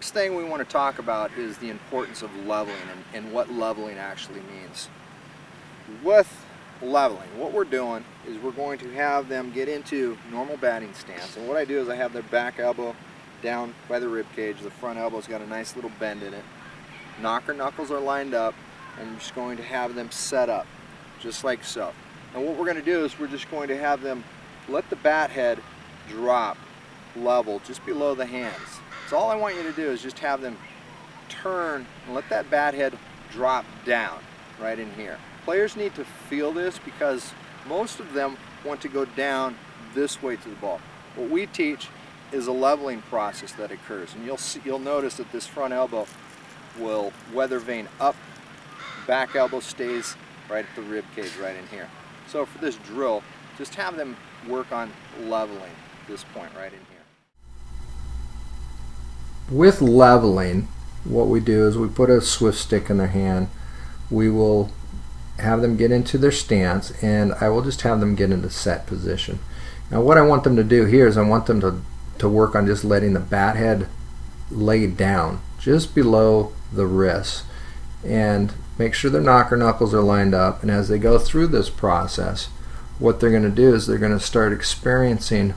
Next thing we want to talk about is the importance of leveling and what leveling actually means. With leveling, what we're doing is we're going to have them get into normal batting stance, and what I do is I have their back elbow down by the rib cage. The front elbow's got a nice little bend in it. Knocker knuckles are lined up, and I'm just going to have them set up just like so. And what we're going to do is we're just going to have them let the bat head drop level just below the hands. So all I want you to do is just have them turn and let that bat head drop down right in here. Players need to feel this because most of them want to go down this way to the ball. What we teach is a leveling process that occurs, and you'll notice that this front elbow will weather vane up, back elbow stays right at the rib cage right in here. So for this drill, just have them work on leveling this point right in here. With leveling, what we do is we put a swift stick in their hand. We will have them get into their stance, and I will just have them get into set position. Now what I want them to do here is I want them to work on just letting the bat head lay down just below the wrists, and make sure their knocker knuckles are lined up. And as they go through this process, what they're going to do is they're going to start experiencing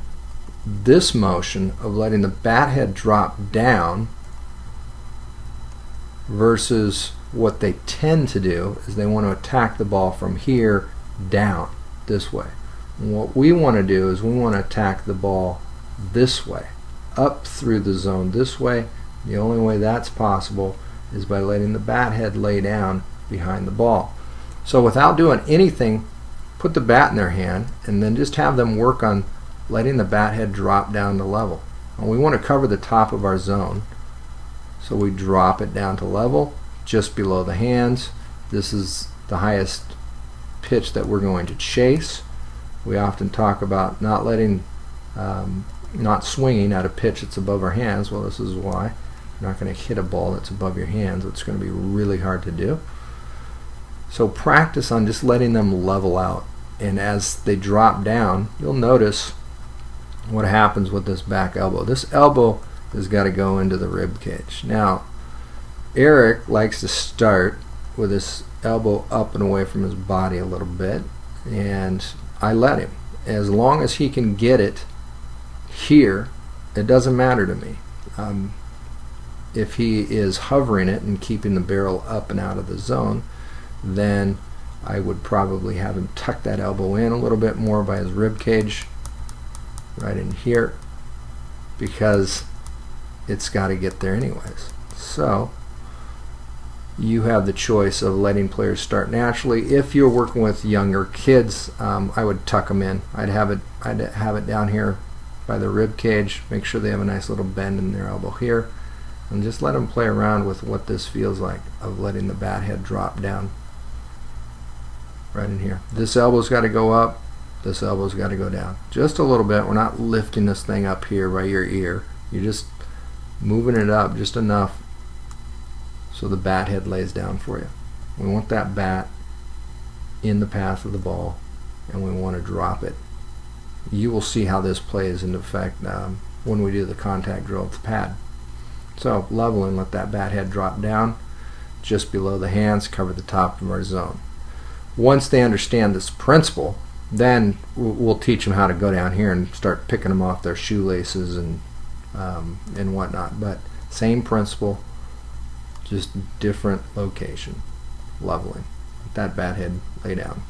this motion of letting the bat head drop down, versus what they tend to do is they want to attack the ball from here down this way. And what we want to do is we want to attack the ball this way, up through the zone this way. The only way that's possible is by letting the bat head lay down behind the ball. So without doing anything, put the bat in their hand and then just have them work on letting the bat head drop down to level. And we want to cover the top of our zone, so we drop it down to level just below the hands. This is the highest pitch that we're going to chase. We often talk about not swinging at a pitch that's above our hands. Well, this is why. You're not going to hit a ball that's above your hands. It's going to be really hard to do. So practice on just letting them level out, and as they drop down, you'll notice what happens with this back elbow. This elbow has got to go into the rib cage. Now, Eric likes to start with his elbow up and away from his body a little bit, and I let him. As long as he can get it here, it doesn't matter to me. If he is hovering it and keeping the barrel up and out of the zone, then I would probably have him tuck that elbow in a little bit more by his rib cage right in here, because it's got to get there anyways. So you have the choice of letting players start naturally. If you're working with younger kids, I would tuck them in. I'd have it down here by the rib cage. Make sure they have a nice little bend in their elbow here, and just let them play around with what this feels like of letting the bat head drop down right in here. This elbow's got to go up, this elbow's got to go down just a little bit. We're not lifting this thing up here by your ear. You're just moving it up just enough so the bat head lays down for you. We want that bat in the path of the ball, and we want to drop it. You will see how this plays into effect when we do the contact drill with the pad. So level and let that bat head drop down just below the hands, cover the top of our zone. Once they understand this principle, then we'll teach them how to go down here and start picking them off their shoelaces and whatnot. But same principle, just different location. Leveling. Let that bat head lay down.